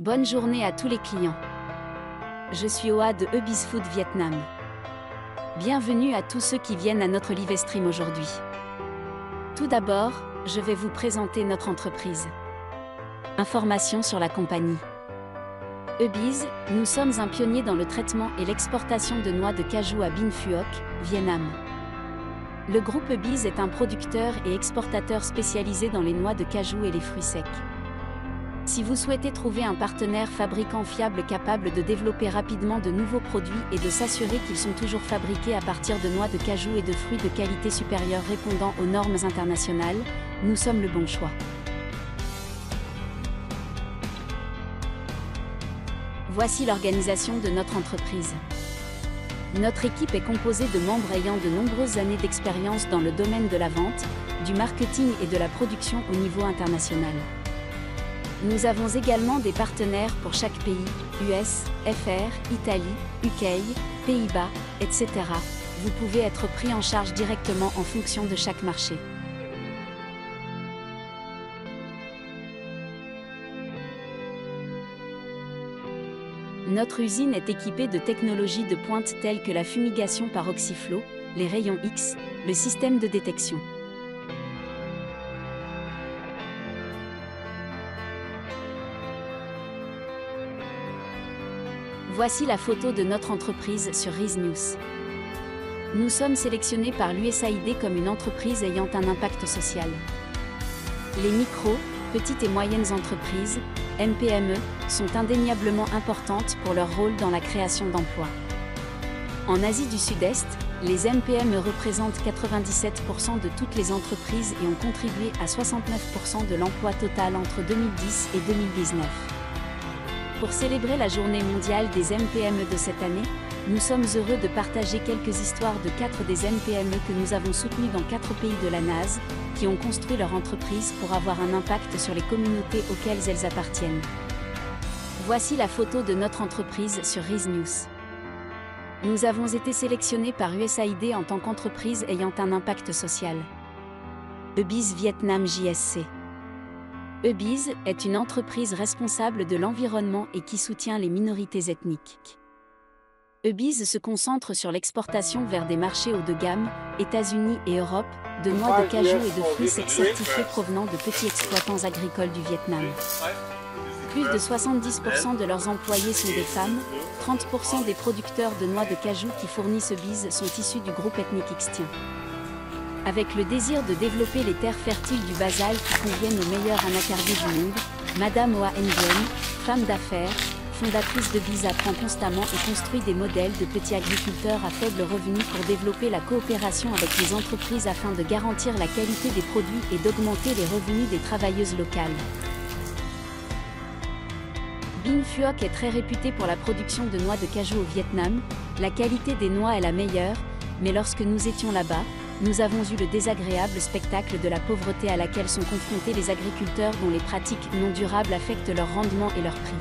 Bonne journée à tous les clients. Je suis Oa de Ebiz Food Vietnam. Bienvenue à tous ceux qui viennent à notre live stream aujourd'hui. Tout d'abord, je vais vous présenter notre entreprise. Informations sur la compagnie. Ebiz, nous sommes un pionnier dans le traitement et l'exportation de noix de cajou à Binh Phuoc, Vietnam. Le groupe Ebiz est un producteur et exportateur spécialisé dans les noix de cajou et les fruits secs. Si vous souhaitez trouver un partenaire fabricant fiable capable de développer rapidement de nouveaux produits et de s'assurer qu'ils sont toujours fabriqués à partir de noix de cajou et de fruits de qualité supérieure répondant aux normes internationales, nous sommes le bon choix. Voici l'organisation de notre entreprise. Notre équipe est composée de membres ayant de nombreuses années d'expérience dans le domaine de la vente, du marketing et de la production au niveau international. Nous avons également des partenaires pour chaque pays, US, FR, Italie, UK, Pays-Bas, etc. Vous pouvez être pris en charge directement en fonction de chaque marché. Notre usine est équipée de technologies de pointe telles que la fumigation par oxyflow, les rayons X, le système de détection. Voici la photo de notre entreprise sur RISE-News. Nous sommes sélectionnés par l'USAID comme une entreprise ayant un impact social. Les micro, petites et moyennes entreprises, MPME, sont indéniablement importantes pour leur rôle dans la création d'emplois. En Asie du Sud-Est, les MPME représentent 97% de toutes les entreprises et ont contribué à 69% de l'emploi total entre 2010 et 2019. Pour célébrer la journée mondiale des MPME de cette année, nous sommes heureux de partager quelques histoires de 4 des MPME que nous avons soutenues dans 4 pays de la NASE, qui ont construit leur entreprise pour avoir un impact sur les communautés auxquelles elles appartiennent. Voici la photo de notre entreprise sur RISE-News. Nous avons été sélectionnés par USAID en tant qu'entreprise ayant un impact social. Ebiz Vietnam JSC. Ebiz est une entreprise responsable de l'environnement et qui soutient les minorités ethniques. Ebiz se concentre sur l'exportation vers des marchés haut de gamme, États-Unis et Europe, de noix de cajou et de fruits secs certifiés provenant de petits exploitants agricoles du Vietnam. Plus de 70% de leurs employés sont des femmes, 30% des producteurs de noix de cajou qui fournissent Ebiz sont issus du groupe ethnique Ixtien. Avec le désir de développer les terres fertiles du Basal qui conviennent aux meilleurs anacardiers du monde, Madame Oa Nguyen, femme d'affaires, fondatrice d'Ebiz apprend constamment et construit des modèles de petits agriculteurs à faible revenu pour développer la coopération avec les entreprises afin de garantir la qualité des produits et d'augmenter les revenus des travailleuses locales. Binh Phuoc est très réputé pour la production de noix de cajou au Vietnam. La qualité des noix est la meilleure, mais lorsque nous étions là-bas, nous avons eu le désagréable spectacle de la pauvreté à laquelle sont confrontés les agriculteurs dont les pratiques non durables affectent leur rendement et leur prix.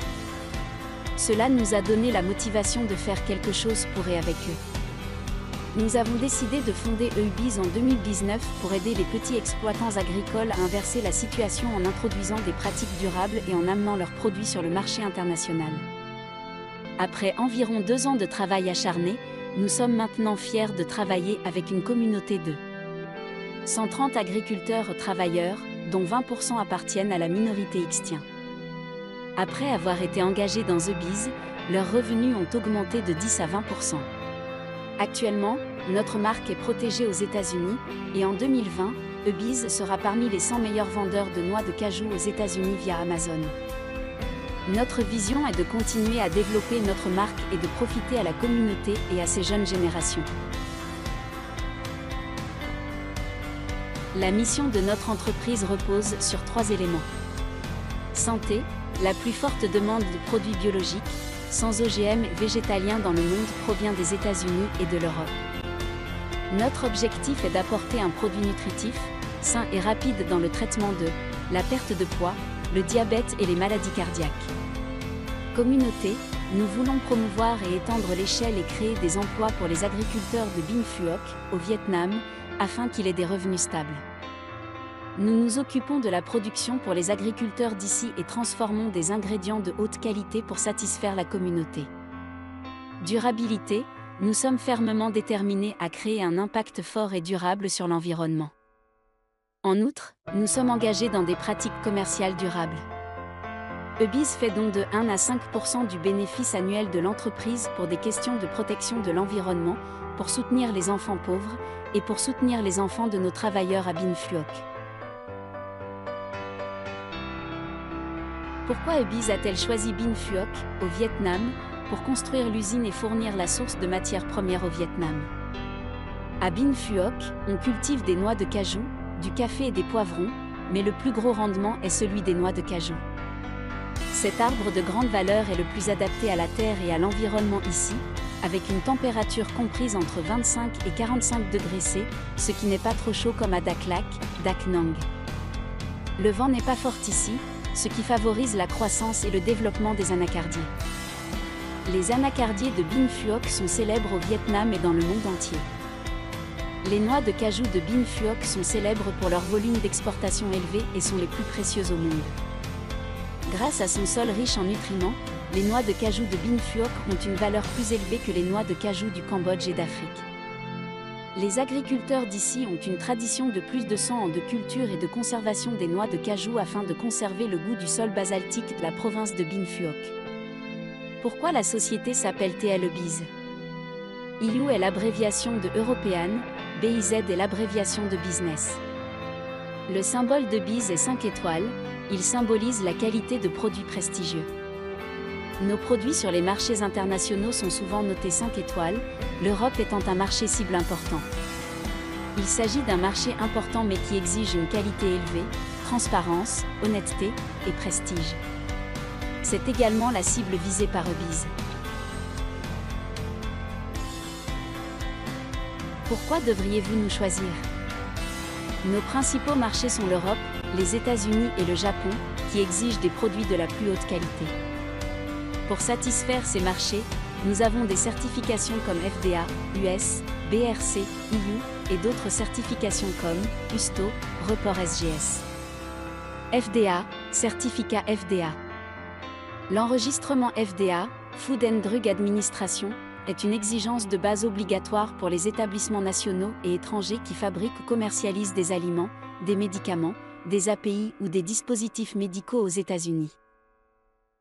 Cela nous a donné la motivation de faire quelque chose pour et avec eux. Nous avons décidé de fonder Ebiz en 2019 pour aider les petits exploitants agricoles à inverser la situation en introduisant des pratiques durables et en amenant leurs produits sur le marché international. Après environ 2 ans de travail acharné, nous sommes maintenant fiers de travailler avec une communauté de 130 agriculteurs travailleurs, dont 20% appartiennent à la minorité Ixtien. Après avoir été engagés dans Ebiz, leurs revenus ont augmenté de 10 à 20%. Actuellement, notre marque est protégée aux États-Unis, et en 2020, Ebiz sera parmi les 100 meilleurs vendeurs de noix de cajou aux États-Unis via Amazon. Notre vision est de continuer à développer notre marque et de profiter à la communauté et à ces jeunes générations. La mission de notre entreprise repose sur 3 éléments. Santé, la plus forte demande de produits biologiques, sans OGM végétaliens dans le monde provient des États-Unis et de l'Europe. Notre objectif est d'apporter un produit nutritif, sain et rapide dans le traitement de la perte de poids, le diabète et les maladies cardiaques. Communauté, nous voulons promouvoir et étendre l'échelle et créer des emplois pour les agriculteurs de Binh Phuoc, au Vietnam, afin qu'ils aient des revenus stables. Nous nous occupons de la production pour les agriculteurs d'ici et transformons des ingrédients de haute qualité pour satisfaire la communauté. Durabilité, nous sommes fermement déterminés à créer un impact fort et durable sur l'environnement. En outre, nous sommes engagés dans des pratiques commerciales durables. Ebiz fait don de 1 à 5% du bénéfice annuel de l'entreprise pour des questions de protection de l'environnement, pour soutenir les enfants pauvres, et pour soutenir les enfants de nos travailleurs à Binh Phuoc. Pourquoi Ebiz a-t-elle choisi Binh Phuoc, au Vietnam, pour construire l'usine et fournir la source de matières premières au Vietnam? À Binh Phuoc, on cultive des noix de cajou, du café et des poivrons, mais le plus gros rendement est celui des noix de cajou. Cet arbre de grande valeur est le plus adapté à la terre et à l'environnement ici, avec une température comprise entre 25 et 45 degrés C, ce qui n'est pas trop chaud comme à Dak Lak, Dak Nang. Le vent n'est pas fort ici, ce qui favorise la croissance et le développement des anacardiers. Les anacardiers de Binh Phuoc sont célèbres au Vietnam et dans le monde entier. Les noix de cajou de Binh Phuoc sont célèbres pour leur volume d'exportation élevé et sont les plus précieuses au monde. Grâce à son sol riche en nutriments, les noix de cajou de Binh Phuoc ont une valeur plus élevée que les noix de cajou du Cambodge et d'Afrique. Les agriculteurs d'ici ont une tradition de plus de 100 ans de culture et de conservation des noix de cajou afin de conserver le goût du sol basaltique de la province de Binh Phuoc. Pourquoi la société s'appelle-t-elle Ebiz? EU est l'abréviation de European, BIZ est l'abréviation de Business. Le symbole d'Ebiz est 5 étoiles, il symbolise la qualité de produits prestigieux. Nos produits sur les marchés internationaux sont souvent notés 5 étoiles, l'Europe étant un marché cible important. Il s'agit d'un marché important mais qui exige une qualité élevée, transparence, honnêteté et prestige. C'est également la cible visée par Ebiz. Pourquoi devriez-vous nous choisir? Nos principaux marchés sont l'Europe, les États-Unis et le Japon, qui exigent des produits de la plus haute qualité. Pour satisfaire ces marchés, nous avons des certifications comme FDA, US, BRC, EU, et d'autres certifications comme USTO, Report SGS. FDA, certificat FDA. L'enregistrement FDA, Food and Drug Administration, est une exigence de base obligatoire pour les établissements nationaux et étrangers qui fabriquent ou commercialisent des aliments, des médicaments, des API ou des dispositifs médicaux aux États-Unis.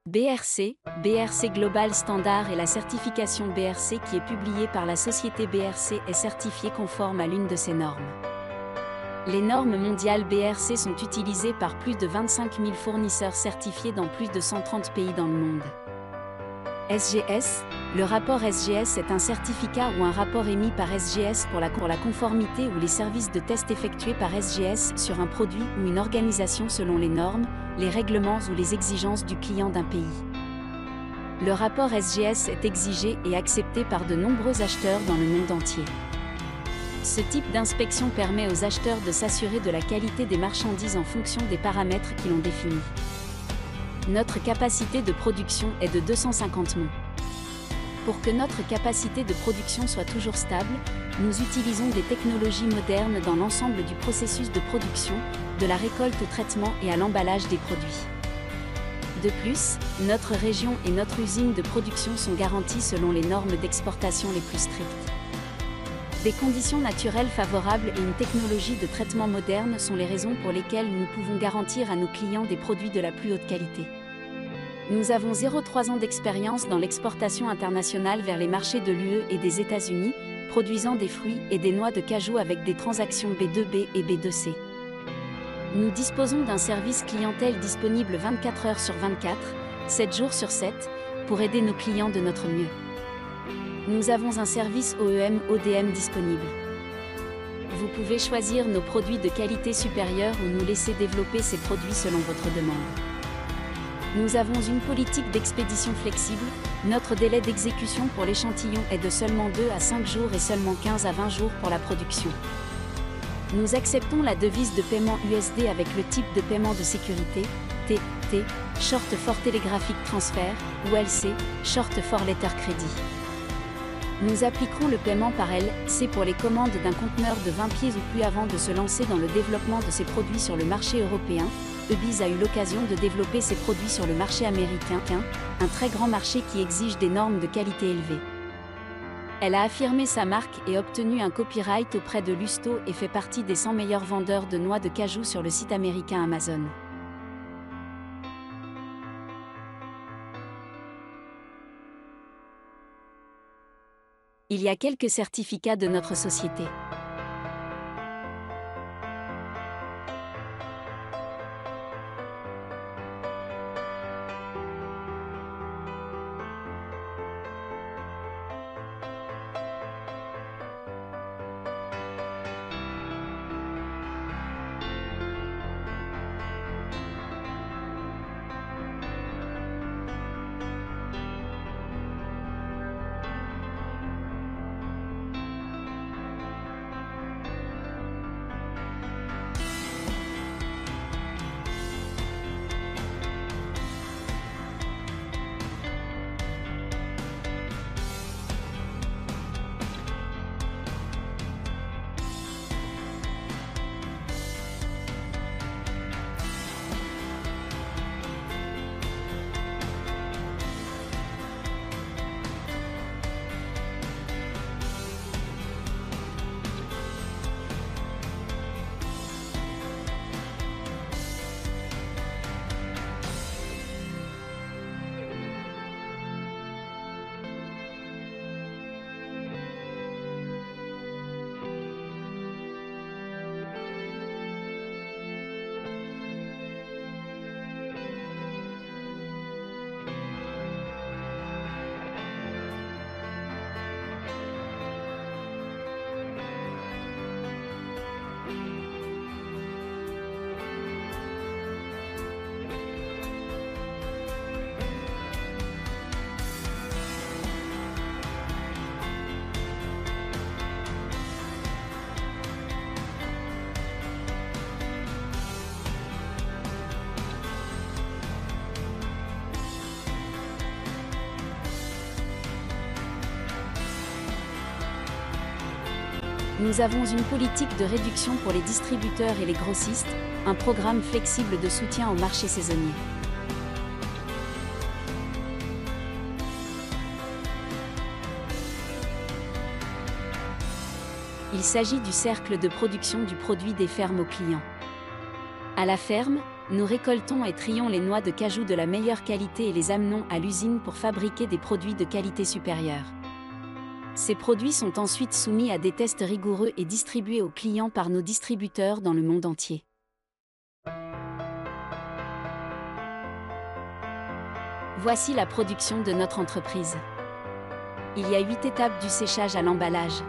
BRC, BRC Global Standard et la certification BRC qui est publiée par la société BRC est certifiée conforme à l'une de ces normes. Les normes mondiales BRC sont utilisées par plus de 25 000 fournisseurs certifiés dans plus de 130 pays dans le monde. SGS, le rapport SGS est un certificat ou un rapport émis par SGS pour la conformité ou les services de test effectués par SGS sur un produit ou une organisation selon les normes, les règlements ou les exigences du client d'un pays. Le rapport SGS est exigé et accepté par de nombreux acheteurs dans le monde entier. Ce type d'inspection permet aux acheteurs de s'assurer de la qualité des marchandises en fonction des paramètres qu'ils ont définis. Notre capacité de production est de 250 mons. Pour que notre capacité de production soit toujours stable, nous utilisons des technologies modernes dans l'ensemble du processus de production, de la récolte au traitement et à l'emballage des produits. De plus, notre région et notre usine de production sont garanties selon les normes d'exportation les plus strictes. Des conditions naturelles favorables et une technologie de traitement moderne sont les raisons pour lesquelles nous pouvons garantir à nos clients des produits de la plus haute qualité. Nous avons 0,3 ans d'expérience dans l'exportation internationale vers les marchés de l'UE et des États-Unis, produisant des fruits et des noix de cajou avec des transactions B2B et B2C. Nous disposons d'un service clientèle disponible 24 heures sur 24, 7 jours sur 7, pour aider nos clients de notre mieux. Nous avons un service OEM/ODM disponible. Vous pouvez choisir nos produits de qualité supérieure ou nous laisser développer ces produits selon votre demande. Nous avons une politique d'expédition flexible, notre délai d'exécution pour l'échantillon est de seulement 2 à 5 jours et seulement 15 à 20 jours pour la production. Nous acceptons la devise de paiement USD avec le type de paiement de sécurité, TT, Short for Telegraphic Transfer, ou LC, Short for Letter Credit. Nous appliquerons le paiement par LC pour les commandes d'un conteneur de 20 pieds ou plus avant de se lancer dans le développement de ces produits sur le marché européen. Ebiz a eu l'occasion de développer ses produits sur le marché américain, un très grand marché qui exige des normes de qualité élevées. Elle a affirmé sa marque et obtenu un copyright auprès de Lusto et fait partie des 100 meilleurs vendeurs de noix de cajou sur le site américain Amazon. Il y a quelques certificats de notre société. Nous avons une politique de réduction pour les distributeurs et les grossistes, un programme flexible de soutien au marché saisonnier. Il s'agit du cercle de production du produit des fermes aux clients. À la ferme, nous récoltons et trions les noix de cajou de la meilleure qualité et les amenons à l'usine pour fabriquer des produits de qualité supérieure. Ces produits sont ensuite soumis à des tests rigoureux et distribués aux clients par nos distributeurs dans le monde entier. Voici la production de notre entreprise. Il y a 8 étapes du séchage à l'emballage.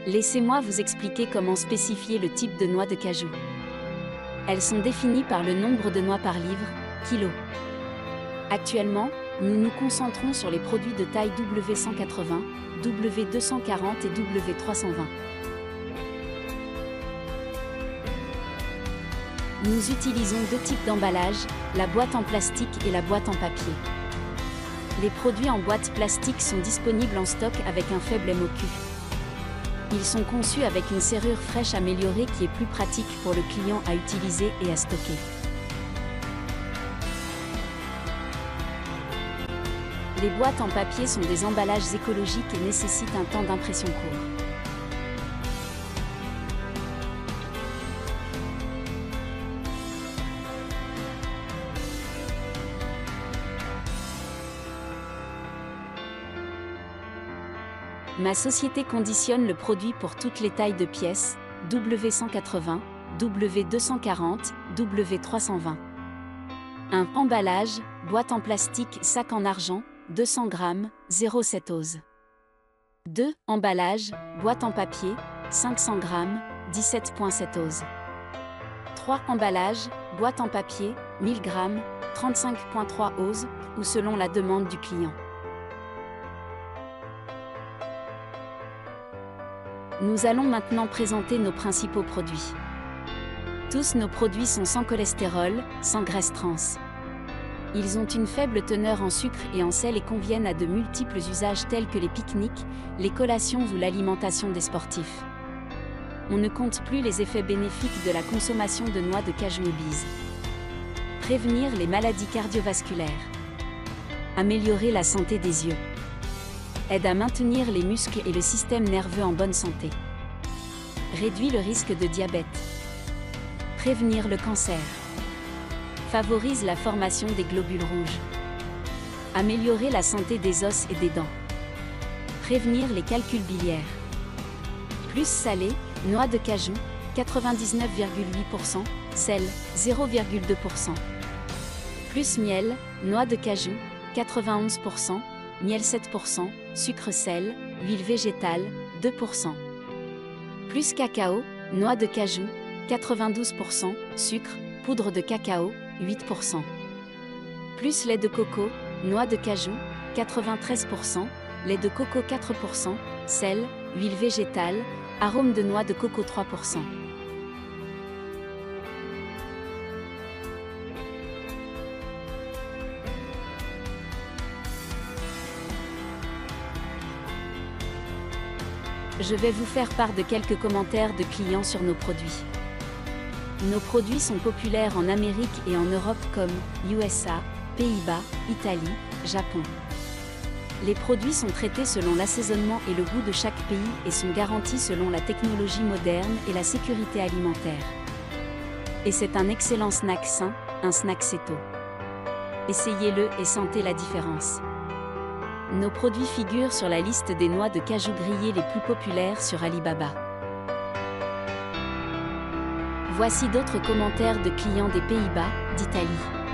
Laissez-moi vous expliquer comment spécifier le type de noix de cajou. Elles sont définies par le nombre de noix par livre, kilo. Actuellement, nous nous concentrons sur les produits de taille W180, W240 et W320. Nous utilisons 2 types d'emballage, la boîte en plastique et la boîte en papier. Les produits en boîte plastique sont disponibles en stock avec un faible MOQ. Ils sont conçus avec une serrure fraîche améliorée qui est plus pratique pour le client à utiliser et à stocker. Les boîtes en papier sont des emballages écologiques et nécessitent un temps d'impression court. Ma société conditionne le produit pour toutes les tailles de pièces, W180, W240, W320. 1. Emballage, boîte en plastique, sac en argent, 200 g, 0,7 ose. 2. Emballage, boîte en papier, 500 g, 17,7 ose. 3. Emballage, boîte en papier, 1000 g, 35,3 ose, ou selon la demande du client. Nous allons maintenant présenter nos principaux produits. Tous nos produits sont sans cholestérol, sans graisse trans. Ils ont une faible teneur en sucre et en sel et conviennent à de multiples usages tels que les pique-niques, les collations ou l'alimentation des sportifs. On ne compte plus les effets bénéfiques de la consommation de noix de cajou obèses. Prévenir les maladies cardiovasculaires. Améliorer la santé des yeux. Aide à maintenir les muscles et le système nerveux en bonne santé. Réduit le risque de diabète. Prévenir le cancer. Favorise la formation des globules rouges. Améliorer la santé des os et des dents. Prévenir les calculs biliaires. Plus salé, noix de cajou, 99,8%, sel, 0,2%. Plus miel, noix de cajou, 91%, miel 7%, sucre-sel, huile végétale, 2%. Plus cacao, noix de cajou, 92%, sucre, poudre de cacao, 8%. Plus lait de coco, noix de cajou, 93%, lait de coco 4%, sel, huile végétale, arôme de noix de coco 3%. Je vais vous faire part de quelques commentaires de clients sur nos produits. Nos produits sont populaires en Amérique et en Europe comme USA, Pays-Bas, Italie, Japon. Les produits sont traités selon l'assaisonnement et le goût de chaque pays et sont garantis selon la technologie moderne et la sécurité alimentaire. Et c'est un excellent snack sain, un snack keto. Essayez-le et sentez la différence. Nos produits figurent sur la liste des noix de cajou grillées les plus populaires sur Alibaba. Voici d'autres commentaires de clients des Pays-Bas, d'Italie.